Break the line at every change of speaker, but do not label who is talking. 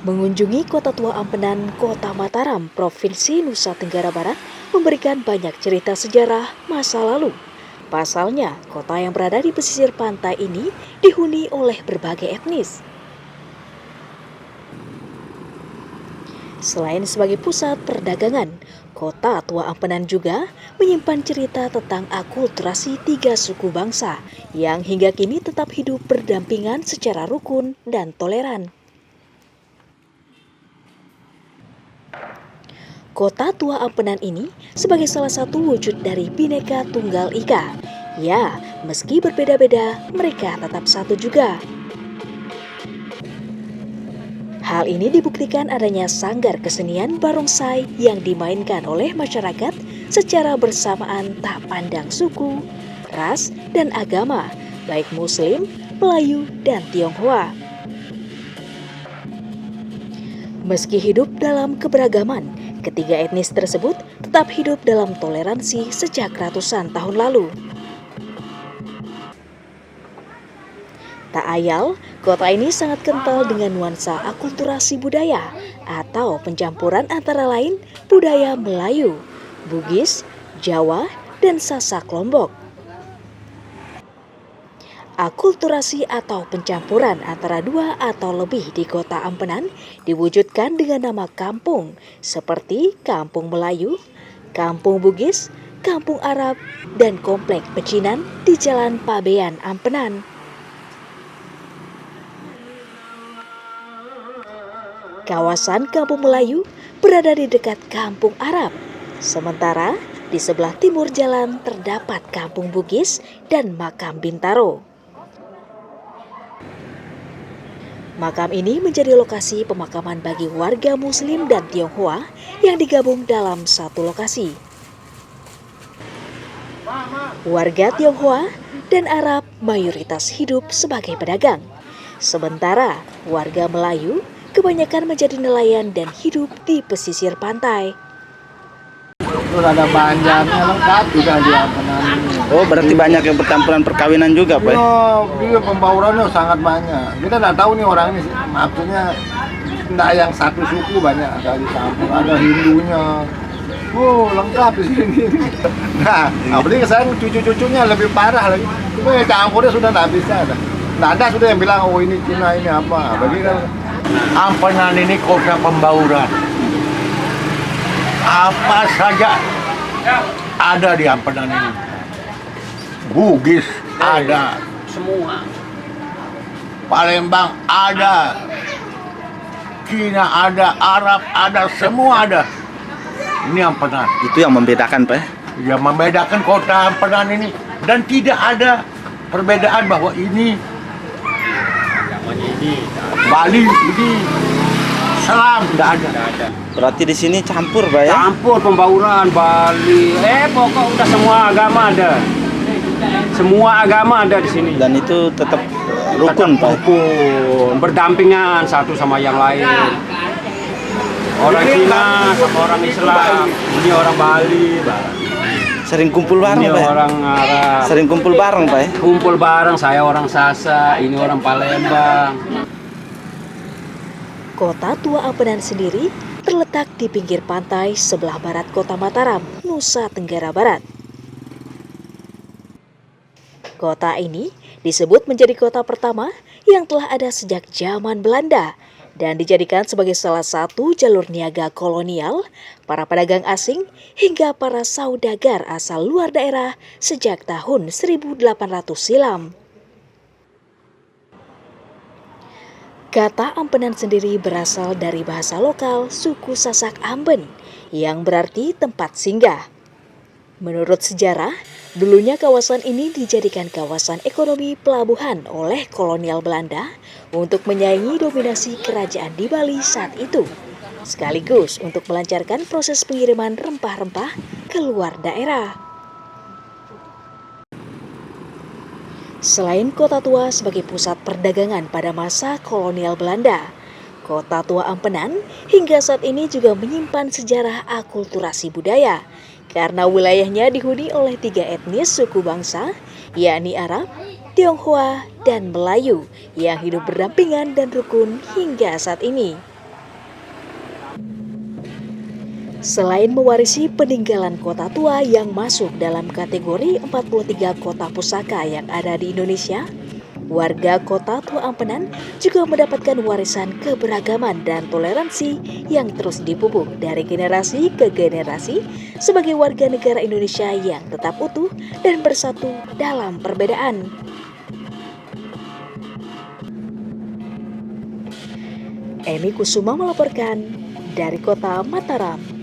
Mengunjungi Kota Tua Ampenan, Kota Mataram, Provinsi Nusa Tenggara Barat, memberikan banyak cerita sejarah masa lalu. Pasalnya, kota yang berada di pesisir pantai ini dihuni oleh berbagai etnis. Selain sebagai pusat perdagangan, Kota Tua Ampenan juga menyimpan cerita tentang akulturasi 3 suku bangsa yang hingga kini tetap hidup berdampingan secara rukun dan toleran. Kota Tua Ampenan ini sebagai salah satu wujud dari Bhinneka Tunggal Ika. Ya, meski berbeda-beda, mereka tetap satu juga. Hal ini dibuktikan adanya sanggar kesenian barongsai yang dimainkan oleh masyarakat secara bersamaan tak pandang suku, ras, dan agama, baik Muslim, Melayu, dan Tionghoa. Meski hidup dalam keberagaman, ketiga etnis tersebut tetap hidup dalam toleransi sejak ratusan tahun lalu. Tak ayal, kota ini sangat kental dengan nuansa akulturasi budaya atau pencampuran antara lain budaya Melayu, Bugis, Jawa, dan Sasak Lombok. Akulturasi atau pencampuran antara dua atau lebih di Kota Ampenan diwujudkan dengan nama kampung seperti Kampung Melayu, Kampung Bugis, Kampung Arab, dan Komplek Pecinan di Jalan Pabean Ampenan. Kawasan Kampung Melayu berada di dekat Kampung Arab, sementara di sebelah timur jalan terdapat Kampung Bugis dan Makam Bintaro. Makam ini menjadi lokasi pemakaman bagi warga Muslim dan Tionghoa yang digabung dalam satu lokasi. Warga Tionghoa dan Arab mayoritas hidup sebagai pedagang, sementara warga Melayu kebanyakan menjadi nelayan dan hidup di pesisir pantai.
Terus ada banjarnya lengkap juga di Ampenan ini.
Oh, berarti banyak yang percampuran perkawinan juga, Pak?
Iya, pembaurannya sangat banyak. Kita nggak tahu nih orang ini, maksudnya nggak yang satu suku banyak ada di kampung, ada Hindunya. Oh, lengkap di sini. Nah, apalagi sekarang cucu-cucunya lebih parah lagi. Itu ya campurnya sudah nggak bisa. Nggak ada sudah yang bilang, oh ini Cina, ini apa. Bagi kan
Ampenan ini kota pembauran. Apa saja ada di Ampenan ini. Bugis ada,
Semua.
Palembang ada, Cina ada, Arab ada, semua ada. Ini Ampenan.
Itu yang membedakan, Pak?
Yang membedakan kota Ampenan ini. Dan tidak ada perbedaan bahwa ini Bali, ini Selam, tidak ada.
Berarti di sini campur, Pak, ya?
Campur pembauran Bali. Pokok udah semua agama ada. Semua agama ada di sini.
Dan itu tetap rukun, Pak?
Rukun, berdampingan satu sama yang lain. Orang Cina sama orang Islam. Ini orang Bali.
Sering kumpul bareng,
Ini
Pak?
orang Arab.
Sering kumpul bareng, Pak, ya?
Kumpul bareng, saya orang Sasak, ini orang Palembang.
Kota Tua Ampenan sendiri terletak di pinggir pantai sebelah barat Kota Mataram, Nusa Tenggara Barat. Kota ini disebut menjadi kota pertama yang telah ada sejak zaman Belanda dan dijadikan sebagai salah satu jalur niaga kolonial para pedagang asing hingga para saudagar asal luar daerah sejak tahun 1800 silam. Kata Ampenan sendiri berasal dari bahasa lokal suku Sasak Amben yang berarti tempat singgah. Menurut sejarah, dulunya kawasan ini dijadikan kawasan ekonomi pelabuhan oleh kolonial Belanda untuk menyaingi dominasi kerajaan di Bali saat itu, sekaligus untuk melancarkan proses pengiriman rempah-rempah ke luar daerah. Selain Kota Tua sebagai pusat perdagangan pada masa kolonial Belanda, Kota Tua Ampenan hingga saat ini juga menyimpan sejarah akulturasi budaya karena wilayahnya dihuni oleh 3 etnis suku bangsa, yakni Arab, Tionghoa, dan Melayu yang hidup berdampingan dan rukun hingga saat ini. Selain mewarisi peninggalan kota tua yang masuk dalam kategori 43 kota pusaka yang ada di Indonesia, warga kota Tua Ampenan juga mendapatkan warisan keberagaman dan toleransi yang terus dipupuk dari generasi ke generasi sebagai warga negara Indonesia yang tetap utuh dan bersatu dalam perbedaan. Emi Kusuma melaporkan dari kota Mataram.